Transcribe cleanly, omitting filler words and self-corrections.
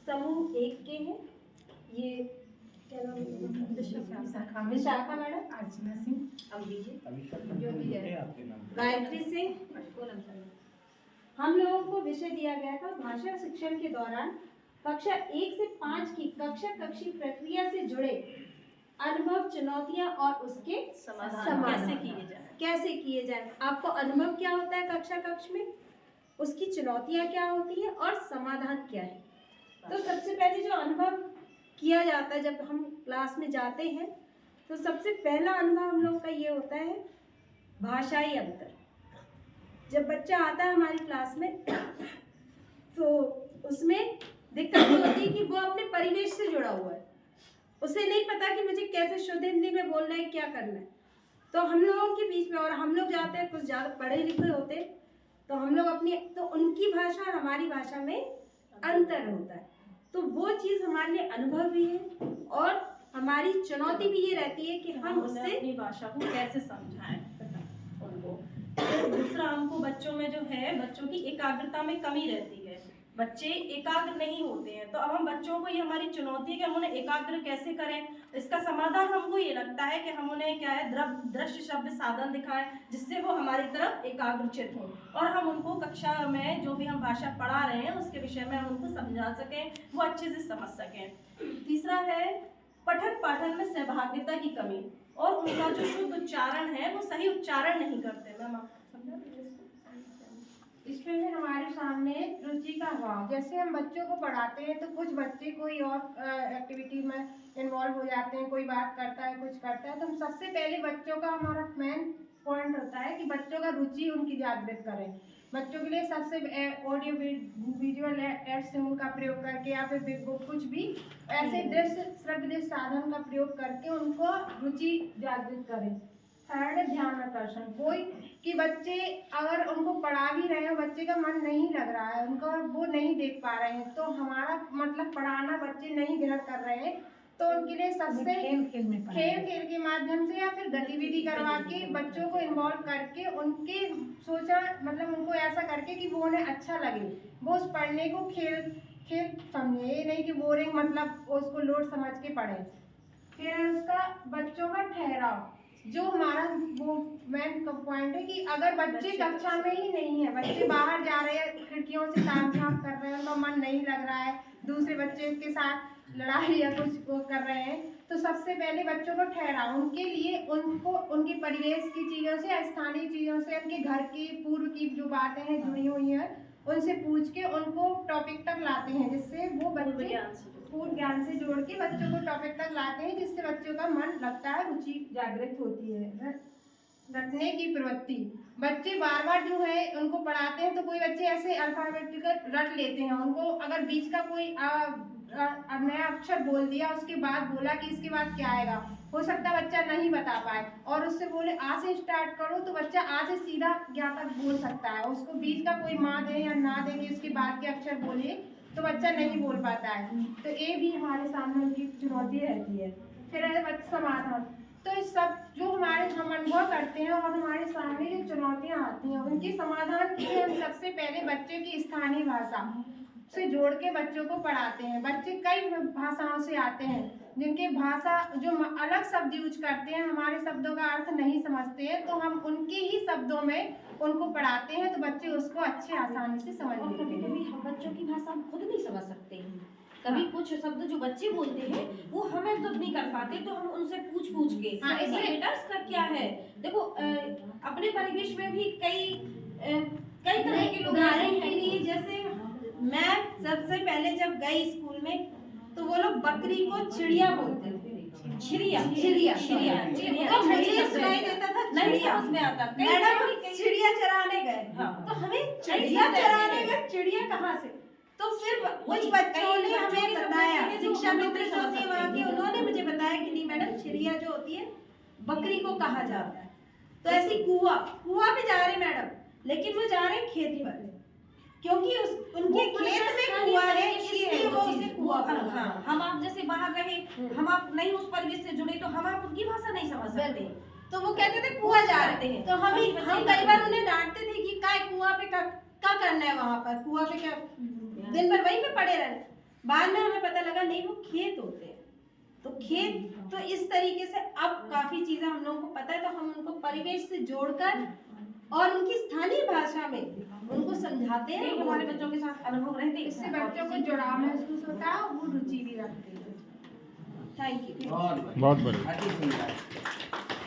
समूह 1 के हैं। ये क्या नाम है? विशाखा मैडम, अर्चना सिंह, गायत्री सिंह। हम लोगों को विषय दिया गया था भाषा शिक्षण के दौरान कक्षा 1 से 5 की कक्षी प्रक्रिया से जुड़े अनुभव, चुनौतियां और उसके समाधान कैसे किए जाए। आपको अनुभव क्या होता है कक्ष में, उसकी चुनौतियां क्या होती है और समाधान क्या है। तो सबसे पहले जो अनुभव किया जाता है जब हम क्लास में जाते हैं, तो सबसे पहला अनुभव हम लोग का ये होता है भाषाई अंतर। जब बच्चा आता है हमारी क्लास में तो उसमें दिक्कत ये होती है कि वो अपने परिवेश से जुड़ा हुआ है, उसे नहीं पता कि मुझे कैसे शुद्ध हिंदी में बोलना है, क्या करना है। तो हम लोगों के बीच में, और हम लोग जाते हैं कुछ ज़्यादा पढ़े लिखे होते, तो हम लोग अपनी, तो उनकी भाषा और हमारी भाषा में अंतर होता है। तो वो चीज़ हमारे लिए अनुभव भी है और हमारी चुनौती भी ये रहती है कि हम उससे अपनी भाषा को कैसे समझाएं उनको। दूसरा, हमको बच्चों में जो है, बच्चों की एकाग्रता में कमी रहती है, बच्चे एकाग्र नहीं होते हैं। तो अब हम बच्चों को, ये हमारी चुनौती है कि हम उन्हें एकाग्र कैसे करें। इसका समाधान हमको ये लगता है कि हम उन्हें क्या है, दृश्य शब्द साधन दिखाएं जिससे वो हमारी तरफ एकाग्रचित हों और हम उनको कक्षा में जो भी हम भाषा पढ़ा रहे हैं उसके विषय में हम उनको समझा सकें, वो अच्छे से समझ सकें। तीसरा है पठन पाठन में सहभागिता की कमी और उनका जो शुद्ध उच्चारण है वो सही उच्चारण नहीं करते। मैम आप समझा दीजिए इसको। इसमें भी हमारे सामने रुचि का अभाव। जैसे हम बच्चों को पढ़ाते हैं तो कुछ बच्चे कोई और एक्टिविटी में इन्वॉल्व हो जाते हैं, कोई बात करता है, कुछ करता है। तो हम सबसे पहले बच्चों का, हमारा मेन पॉइंट होता है कि बच्चों का रुचि उनकी जागृत करें। बच्चों के लिए सबसे ऑडियो विजुअल एड सिंबल का प्रयोग करके या फिर बिग बुक, कुछ भी ऐसे दृश्य श्रव्य साधन का प्रयोग करके उनको रुचि जागृत करें। थर्ड है ध्यान आकर्षण। कोई कि बच्चे अगर उनको पढ़ा भी रहे हैं, बच्चे का मन नहीं लग रहा है, उनका वो नहीं देख पा रहे हैं, तो हमारा मतलब पढ़ाना बच्चे नहीं ग्रहण कर रहे हैं, तो उनके लिए सबसे खेल के माध्यम से या फिर गतिविधि करवा के बच्चों को इन्वॉल्व करके उनके सोचा, मतलब उनको ऐसा करके कि वो उन्हें अच्छा लगे, वो उस पढ़ने को खेल समझे, ये नहीं कि बोरिंग मतलब उसको लोड समझ के पढ़े। फिर उसका बच्चों का ठहराव, जो हमारा वो मेन पॉइंट है कि अगर बच्चे कक्षा में ही नहीं है, बच्चे बाहर जा रहे हैं, खिड़कियों से तामझाम कर रहे हैं, उनका मन नहीं लग रहा है, दूसरे बच्चे के साथ लड़ाई या कुछ वो कर रहे हैं, तो सबसे पहले बच्चों को ठहराओ। उनके लिए उनको उनके परिवेश की चीज़ों से, स्थानीय चीज़ों से, उनके घर की पूर्व की जो बातें हैं जुड़ी हुई हैं, उनसे पूछ के उनको टॉपिक तक लाते हैं, जिससे वो बच्चे पूर्ण ज्ञान से जोड़ के बच्चों को टॉपिक तक लाते हैं, जिससे बच्चों का मन लगता है, रुचि जागृत होती है। रटने की प्रवृत्ति, बच्चे बार बार जो है उनको पढ़ाते हैं, तो कोई बच्चे ऐसे अल्फाबेटिकल रट लेते हैं, उनको अगर बीच का कोई नया अक्षर बोल दिया, उसके बाद बोला कि इसके बाद क्या आएगा, हो सकता है बच्चा नहीं बता पाए, और उससे बोले आ से स्टार्ट करो, तो बच्चा आ से सीधा ज्ञा तक बोल सकता है। उसको बीच का कोई माँ दे या ना दे कि उसके बाद के अक्षर बोले, तो बच्चा नहीं बोल पाता है। तो ये भी हमारे सामने उनकी चुनौती रहती है। फिर है बच्चा समाधान। तो इस सब जो हम अनुभव करते हैं और हमारे सामने जो चुनौतियां आती हैं, उनके समाधान के लिए हम सबसे पहले बच्चे की स्थानीय भाषा से जोड़ के बच्चों को पढ़ाते हैं। बच्चे कई भाषाओं से आते हैं, जिनके भाषा जो अलग शब्द यूज करते हैं, हमारे शब्दों का अर्थ नहीं समझते हैं, तो हम उनके ही शब्दों में उनको पढ़ाते हैं, तो बच्चे उसको अच्छे आसानी से समझ लेते हैं। कभी-कभी हम बच्चों की भाषा हम खुद नहीं समझ सकते हैं। कभी कुछ शब्द जो बच्चे बोलते हैं वो हमें तो नहीं कर पाते, तो हम उनसे पूछ के बेटा इसका क्या है। देखो अपने परिवेश में भी कई तरह के लोग, उदाहरण के लिए जैसे मैं सबसे पहले जब गई स्कूल में, तो वो लोग बकरी को चिड़िया बोलते थे। चिड़िया तो मुझे सुनाई देता था, नहीं समझ में आता। मैडम चिड़िया चराने गए, तो हमें चिड़िया चराने गए, चिड़िया कहाँ से। तो फिर कुछ बच्चों ने हमें बताया, शिक्षा मित्र जो थे वहाँ के, उन्होंने मुझे बताया कि नहीं मैडम, चिड़िया जो होती है बकरी को कहा जाता है। तो ऐसी कुआ पे जा रहे मैडम, लेकिन वो जा रहे खेत पर, क्योंकि उनके खेत में कुआ है, इसलिए वो उसे कुआ बोलते हैं। हम आप जैसे बाहर रहे, हम आप नहीं उस परिवेश से जुड़े, तो हम आप उनकी भाषा नहीं समझ सकते, तो वो कहते थे कुआ जा रहे हैं। तो हम कई बार उन्हें डांटते थे कि क्या कुआ पे क्या करना है, वहाँ पर कुआ पे क्या दिन भर वहीं पे पड़े रहना। बाद में हमें पता लगा नहीं वो खेत होते हैं। तो खेत तो इस तरीके से अब काफी चीजें हम लोगों को पता है, तो हम उनको परिवेश से जोड़कर और उनकी स्थानीय भाषा में उनको समझाते हैं। हमारे बच्चों के साथ अनुभव रहते हैं, इससे बच्चों को जुड़ाव महसूस होता है और वो रुचि भी रखते हैं। Thank you. बहुत बहुत बढ़िया। अति सुंदर।